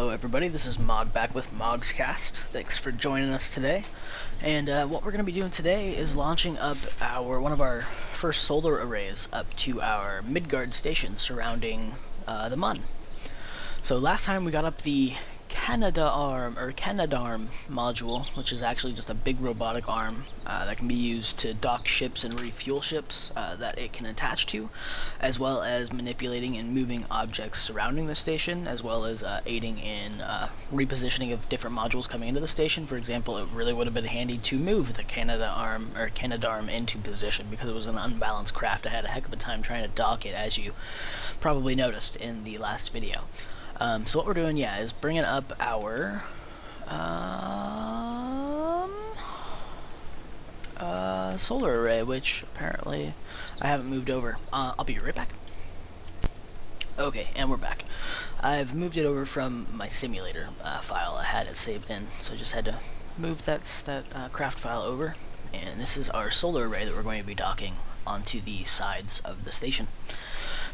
Hello everybody, this is Mog back with Mogscast. Thanks for joining us today. And what we're going to be doing today is launching up one of our first solar arrays up to our Midgard station surrounding the Mun. So last time we got up the Canadarm module, which is actually just a big robotic arm that can be used to dock ships and refuel ships that it can attach to, as well as manipulating and moving objects surrounding the station, as well as aiding in repositioning of different modules coming into the station. For example, it really would have been handy to move the Canadarm into position because it was an unbalanced craft. I had a heck of a time trying to dock it, as you probably noticed in the last video. So what we're doing, is bringing up our solar array, which apparently I haven't moved over. I'll be right back. Okay, and we're back. I've moved it over from my simulator file. I had it saved in, so I just had to move that craft file over. And this is our solar array that we're going to be docking onto the sides of the station.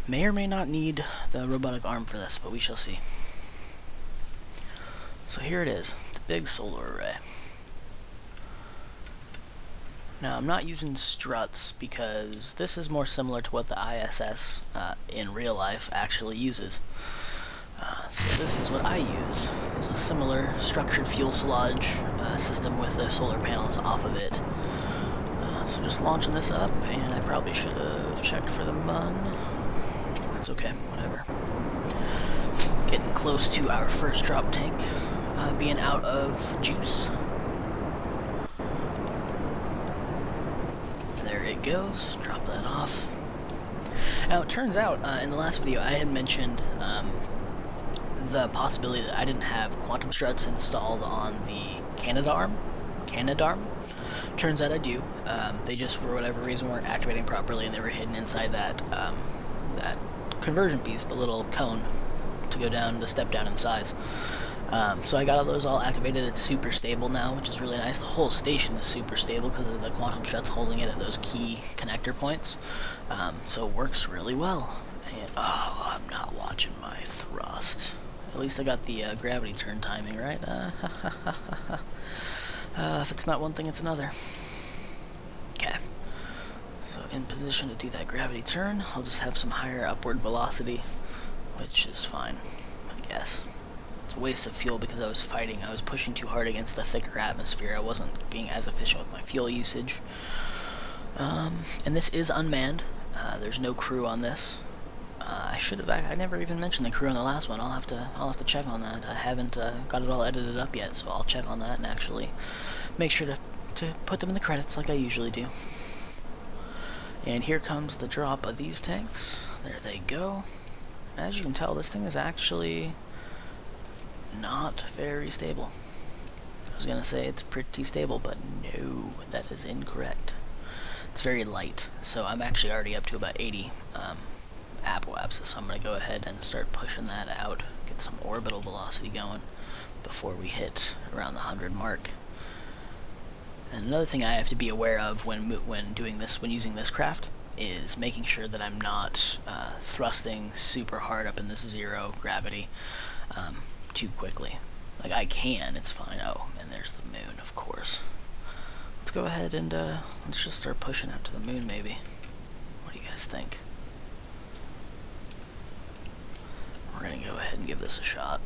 May or may not need the robotic arm for this, but we shall see. So here it is, the big solar array. Now I'm not using struts because this is more similar to what the ISS in real life actually uses. So this is what I use. It's a similar structured fuel sludge system with the solar panels off of it. So just launching this up, and I probably should have checked for the Mun. That's okay, whatever. Getting close to our first drop tank, being out of juice. There it goes, drop that off. Now it turns out, in the last video I had mentioned the possibility that I didn't have quantum struts installed on the Canadarm. Turns out I do. They just, for whatever reason, weren't activating properly, and they were hidden inside that conversion piece, the little cone to go down, the step down in size. So I got those all activated. It's super stable now, which is really nice. The whole station is super stable because of the quantum struts holding it at those key connector points. So it works really well. And oh, I'm not watching my thrust. At least I got the gravity turn timing right. If it's not one thing, it's another. Okay. So in position to do that gravity turn, I'll just have some higher upward velocity, which is fine, I guess. It's a waste of fuel because I was pushing too hard against the thicker atmosphere. I wasn't being as efficient with my fuel usage. And this is unmanned. There's no crew on this. I never even mentioned the crew on the last one. I'll have to check on that. I haven't got it all edited up yet, so I'll check on that and actually make sure to put them in the credits like I usually do. And here comes the drop of these tanks. There they go. And as you can tell, this thing is actually not very stable. I was gonna say it's pretty stable, but no, that is incorrect. It's very light, so I'm actually already up to about 80 apoapsis, so I'm gonna go ahead and start pushing that out, get some orbital velocity going before we hit around the 100 mark. And another thing I have to be aware of when using this craft is making sure that I'm not thrusting super hard up in this zero gravity too quickly. Like I can, it's fine. Oh, and there's the moon, of course. Let's go ahead and let's just start pushing out to the moon, maybe. What do you guys think? We're gonna go ahead and give this a shot.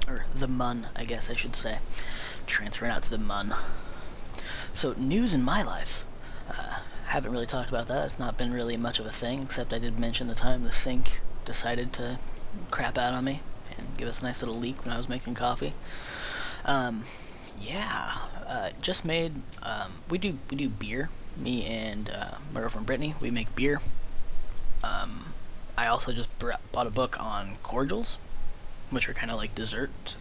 Or the Mun, I guess I should say. Transferring out to the Mun. So, news in my life. Haven't really talked about that. It's not been really much of a thing, except I did mention the time the sink decided to crap out on me and give us a nice little leak when I was making coffee. Just made, we do beer. Me and my girlfriend Brittany, we make beer. I also just bought a book on cordials, which are kind of like dessert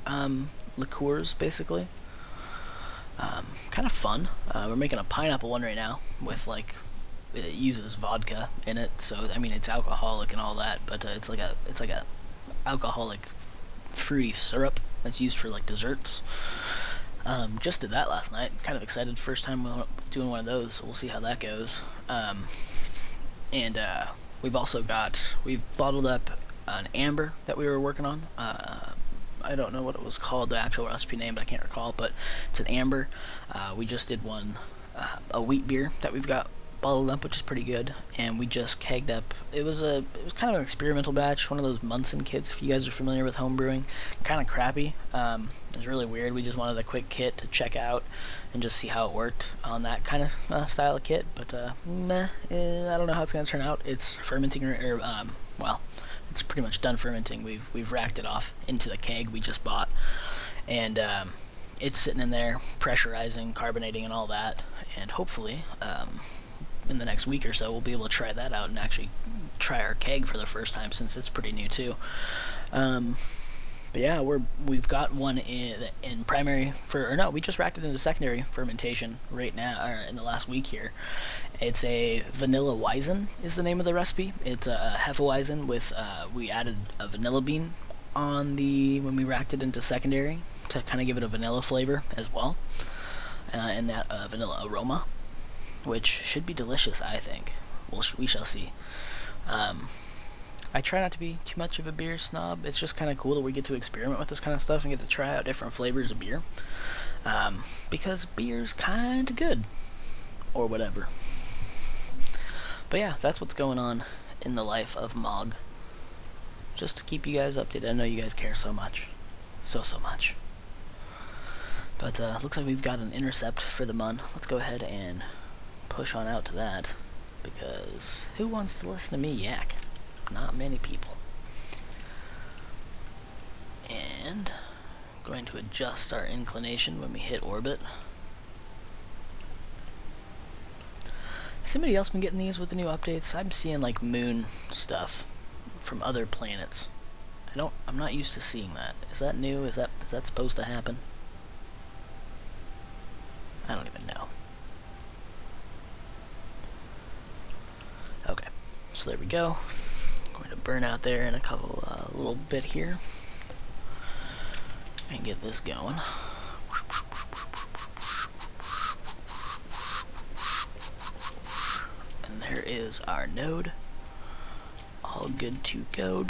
liqueurs, basically. Kind of fun. We're making a pineapple one right now with it uses vodka in it, so I mean it's alcoholic and all that, but it's like a alcoholic fruity syrup that's used for like desserts. Just did that last night. Kind of excited, first time doing one of those, so we'll see how that goes. And we've bottled up an amber that we were working on. I don't know what it was called, the actual recipe name, but I can't recall. But it's an amber. We just did one, a wheat beer that we've got bottled up, which is pretty good. And we just kegged up. It was kind of an experimental batch, one of those Munson kits. If you guys are familiar with home brewing, kind of crappy. It was really weird. We just wanted a quick kit to check out and just see how it worked on that kind of style of kit. But I don't know how it's gonna turn out. It's fermenting, well, it's pretty much done fermenting. We've racked it off into the keg we just bought, and it's sitting in there pressurizing, carbonating, and all that. And hopefully, in the next week or so, we'll be able to try that out and actually try our keg for the first time, since it's pretty new too. But yeah, we've got one in primary we just racked it into secondary fermentation right now, or in the last week here. It's a vanilla Weizen is the name of the recipe. It's a Hefeweizen with we added a vanilla bean when we racked it into secondary to kind of give it a vanilla flavor as well, and that vanilla aroma, which should be delicious, I think. We shall see. I try not to be too much of a beer snob. It's just kind of cool that we get to experiment with this kind of stuff and get to try out different flavors of beer, because beer's kind of good, or whatever. But yeah, that's what's going on in the life of Mog. Just to keep you guys updated. I know you guys care so much. So much. But looks like we've got an intercept for the Mun. Let's go ahead and push on out to that, because who wants to listen to me yak? Not many people. And I'm going to adjust our inclination when we hit orbit. Has anybody else been getting these with the new updates? I'm seeing like moon stuff from other planets. I'm not used to seeing that. Is that new? Is that supposed to happen? I don't even know. Okay, so there we go. I'm going to burn out there in a little bit here and get this going. And there is our node, all good to go.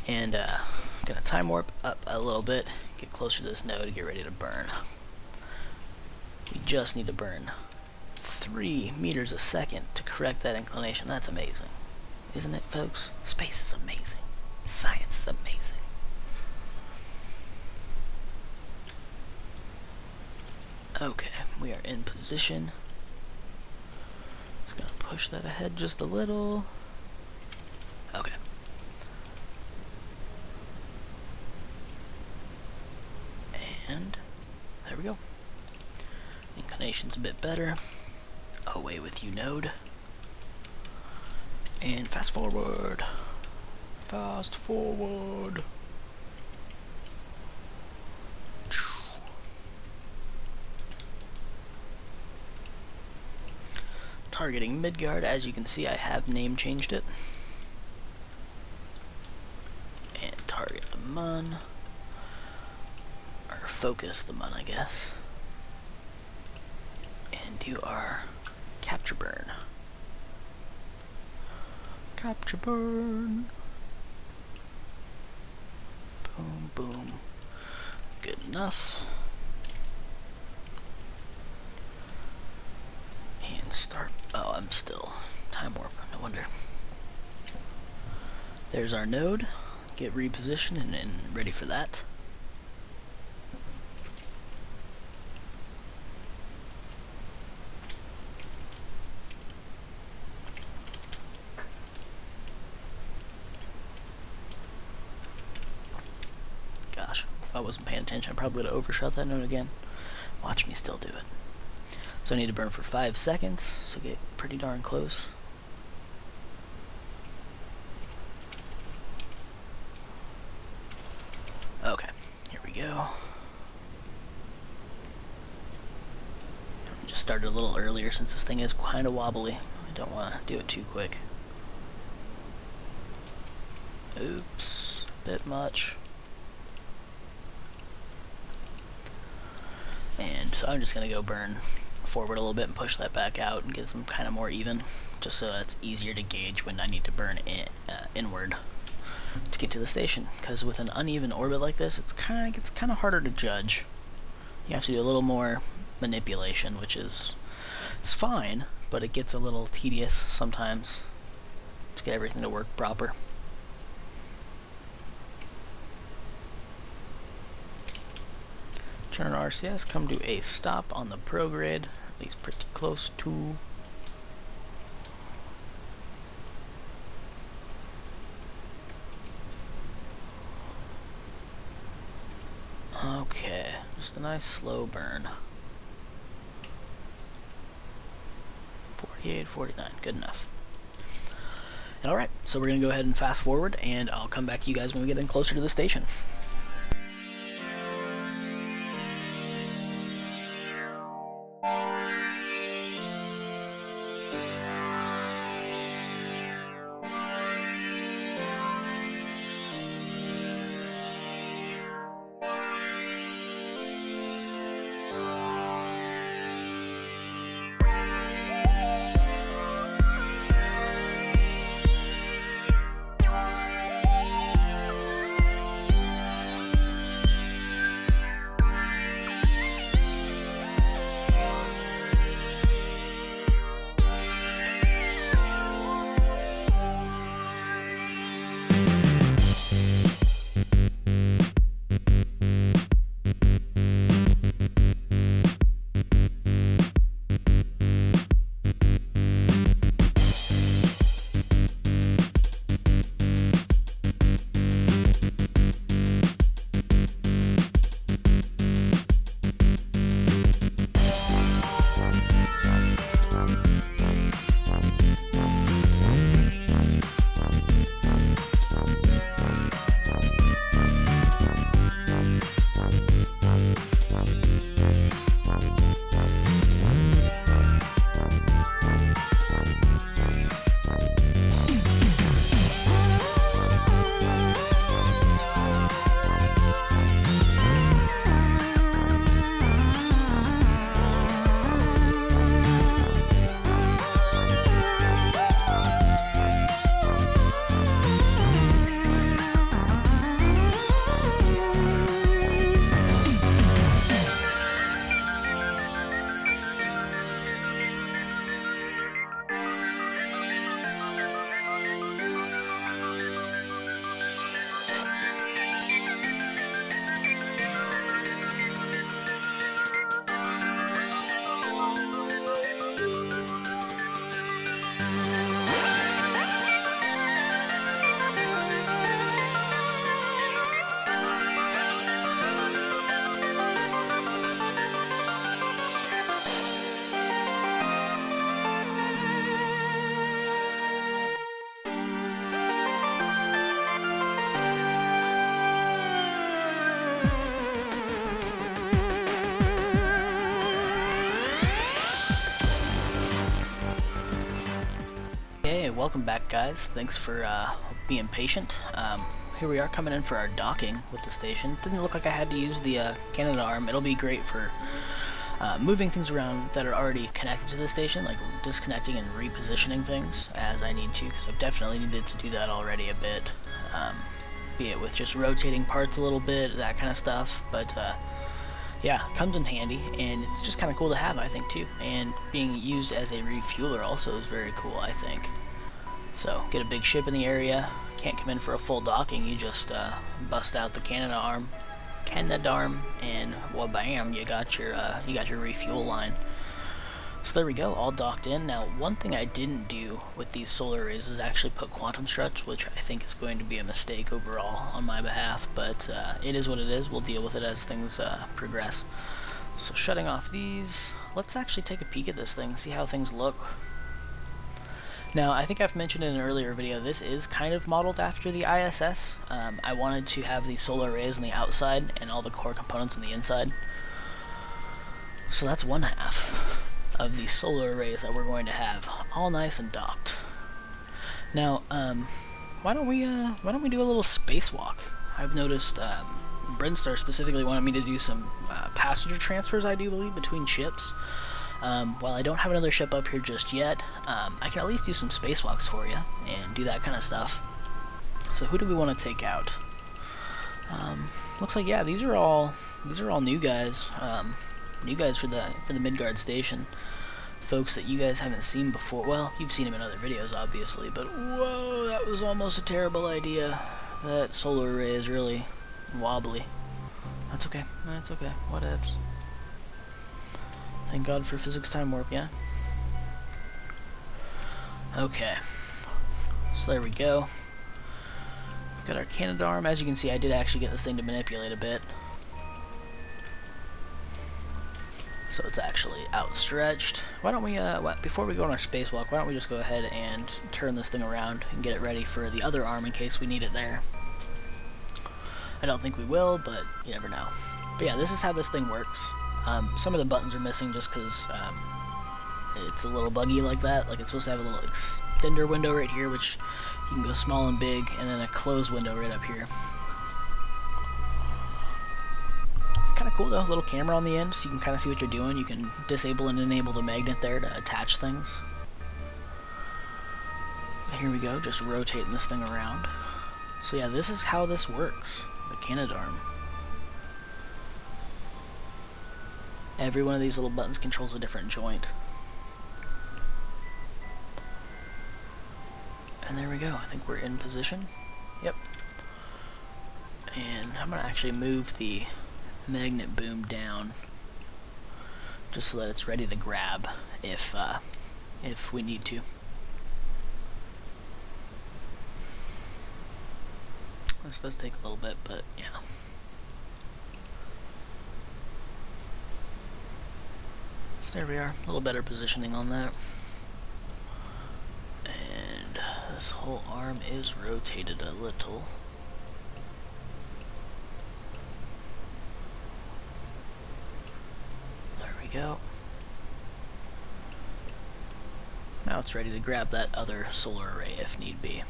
And I'm gonna time warp up a little bit, get closer to this node, get ready to burn. We just need to burn 3 meters a second to correct that inclination. That's amazing, isn't it, folks? Space is amazing. Science is amazing. Okay, we are in position. Just gonna push that ahead just a little. Okay. And there we go. Inclination's a bit better. Away with you, node. And fast forward. Fast forward. Targeting Midgard. As you can see, I have name changed it. And target the Mun. Or focus the Mun, I guess. And do our capture burn. Capture burn. Boom, boom. Good enough. And start. Oh, I'm still time warp. No wonder. There's our node. Get repositioned and ready for that. Gosh, if I wasn't paying attention, I probably would have overshot that node again. Watch me still do it. So I need to burn for 5 seconds, so get pretty darn close. Okay, here we go. Just started a little earlier since this thing is kind of wobbly. I don't want to do it too quick. Oops, bit much. So I'm just going to go burn forward a little bit and push that back out and get them kind of more even, just so that's easier to gauge when I need to burn inward to get to the station. Because with an uneven orbit like this, it's kind of harder to judge. You have to do a little more manipulation, which is it's fine, but it gets a little tedious sometimes to get everything to work proper. Turn on RCS, come to a stop on the prograde, at least pretty close to. Okay, just a nice slow burn. 48, 49, good enough. Alright, so we're going to go ahead and fast forward, and I'll come back to you guys when we get in closer to the station. Okay, welcome back guys. Thanks for being patient. Here we are coming in for our docking with the station. Didn't look like I had to use the Canada arm. It'll be great for moving things around that are already connected to the station, like disconnecting and repositioning things as I need to, because I've definitely needed to do that already a bit. Be it with just rotating parts a little bit, that kind of stuff, but yeah, comes in handy, and it's just kind of cool to have, I think, too. And being used as a refueler also is very cool, I think. So, get a big ship in the area, can't come in for a full docking, you just bust out the Canadarm, and well, bam, you got your refuel line. So there we go, all docked in. Now, one thing I didn't do with these solar arrays is actually put quantum struts, which I think is going to be a mistake overall on my behalf, but it is what it is. We'll deal with it as things progress. So shutting off these, let's actually take a peek at this thing, see how things look. Now, I think I've mentioned in an earlier video, this is kind of modeled after the ISS. I wanted to have the solar arrays on the outside and all the core components on the inside. So that's one half of the solar arrays that we're going to have, all nice and docked. Now, why don't we do a little spacewalk? I've noticed Brinstar specifically wanted me to do some passenger transfers, I do believe, between ships. While I don't have another ship up here just yet, I can at least do some spacewalks for you and do that kind of stuff. So who do we want to take out? Looks like, yeah, these are all new guys. New guys for the Midgard station. Folks that you guys haven't seen before. Well, you've seen them in other videos, obviously, but whoa, that was almost a terrible idea. That solar array is really wobbly. That's okay. That's okay. Whatevs. Thank God for physics time warp, yeah? Okay. So there we go. We've got our Canadarm. As you can see, I did actually get this thing to manipulate a bit. So it's actually outstretched. Why don't we, before we go on our spacewalk, why don't we just go ahead and turn this thing around and get it ready for the other arm in case we need it there. I don't think we will, but you never know. But yeah, this is how this thing works. Some of the buttons are missing just because it's a little buggy like that. Like, it's supposed to have a little extender window right here, which you can go small and big, and then a close window right up here. Kind of cool though, a little camera on the end, so you can kind of see what you're doing. You can disable and enable the magnet there to attach things. Here we go, just rotating this thing around. So yeah, this is how this works, the Canadarm. Every one of these little buttons controls a different joint. And there we go, I think we're in position. Yep. And I'm going to actually move the magnet boom down just so that it's ready to grab if we need to. This does take a little bit, but yeah. So there we are, a little better positioning on that. And this whole arm is rotated a little. There we go. Now it's ready to grab that other solar array if need be.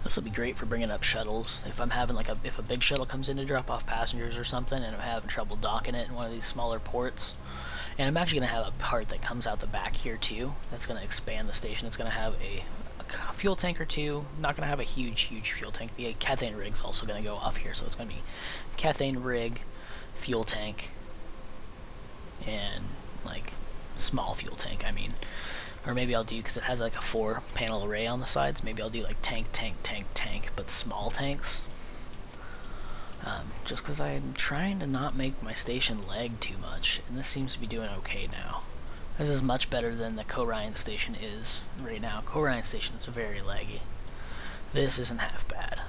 This will be great for bringing up shuttles. If I'm having if a big shuttle comes in to drop off passengers or something, and I'm having trouble docking it in one of these smaller ports, and I'm actually going to have a part that comes out the back here too. That's going to expand the station. It's going to have a fuel tank or two. Not going to have a huge fuel tank. The cathane rig's also going to go off here, so it's going to be cathane rig, fuel tank, and like small fuel tank. I mean. Or maybe I'll do, because it has like a 4-panel array on the sides, maybe I'll do like tank, but small tanks. Just because I'm trying to not make my station lag too much, and this seems to be doing okay now. This is much better than the Orion station is right now. Orion station is very laggy. This isn't half bad.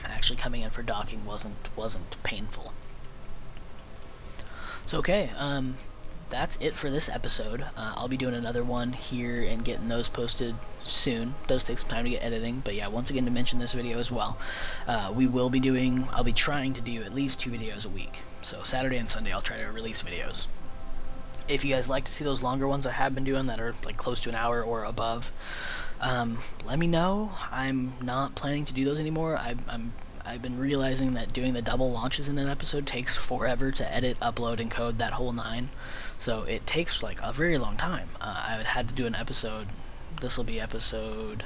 Actually coming in for docking wasn't painful. So okay, that's it for this episode. I'll be doing another one here and getting those posted soon. It does take some time to get editing, but yeah, once again to mention this video as well. I'll be trying to do at least 2 videos a week. So Saturday and Sunday I'll try to release videos. If you guys like to see those longer ones I have been doing that are like close to an hour or above, let me know. I'm not planning to do those anymore. I've been realizing that doing the double launches in an episode takes forever to edit, upload, and code that whole 9. So it takes like a very long time. I had to do an episode, this will be episode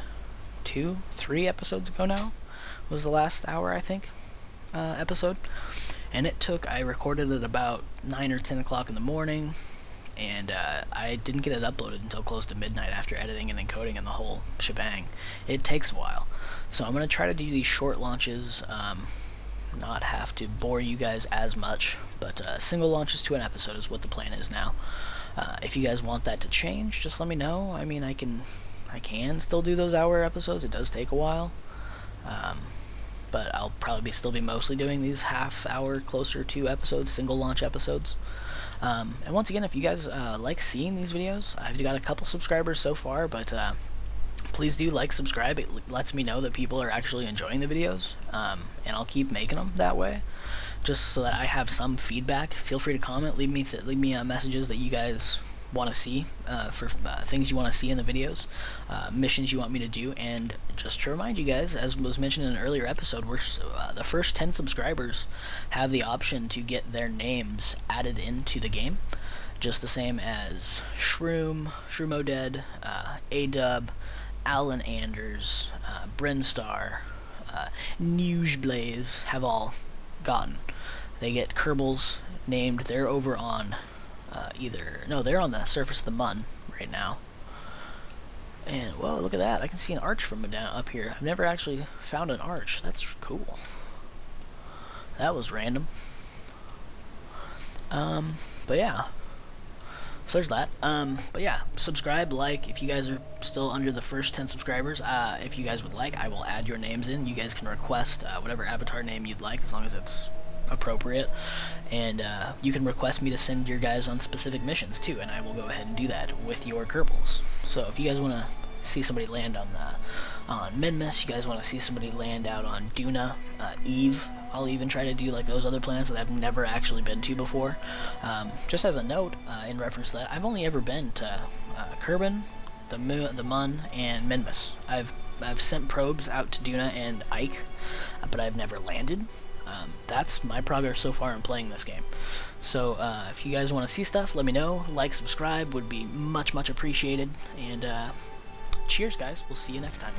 3 episodes ago now, was the last hour, I think, episode. And I recorded it about 9 or 10 o'clock in the morning, and I didn't get it uploaded until close to midnight after editing and encoding and the whole shebang. It takes a while. So I'm going to try to do these short launches, not have to bore you guys as much, but single launches to an episode is what the plan is now. If you guys want that to change, just let me know. I mean, I can still do those hour episodes. It does take a while, but I'll probably still be mostly doing these half-hour, closer to episodes, single launch episodes. And once again, if you guys like seeing these videos, I've got a couple subscribers so far, but please do like, subscribe. It lets me know that people are actually enjoying the videos, and I'll keep making them that way, just so that I have some feedback. Feel free to comment, leave me messages that you guys want to see, for things you want to see in the videos, missions you want me to do. And just to remind you guys, as was mentioned in an earlier episode, we're the first 10 subscribers have the option to get their names added into the game, just the same as Shroom, Shroomoded, A-Dub, Alan Anders, Brinstar, Newsblaze have all gotten. They get Kerbals named. They're over on they're on the surface of the Mun right now. And whoa, look at that! I can see an arch from down up here. I've never actually found an arch. That's cool. That was random. But yeah. So there's that. But yeah, subscribe, like, if you guys are still under the first 10 subscribers. If you guys would like, I will add your names in. You guys can request whatever avatar name you'd like, as long as it's appropriate. And you can request me to send your guys on specific missions too, and I will go ahead and do that with your Kerbals. So if you guys want to see somebody land on Minmus, you guys want to see somebody land out on Duna, Eve, I'll even try to do like those other planets that I've never actually been to before. Just as a note, in reference to that, I've only ever been to Kerbal, the Mun, and Minmus. I've sent probes out to Duna and Ike, but I've never landed. That's my progress so far in playing this game. So if you guys want to see stuff, let me know. Like, subscribe would be much appreciated. And cheers, guys. We'll see you next time.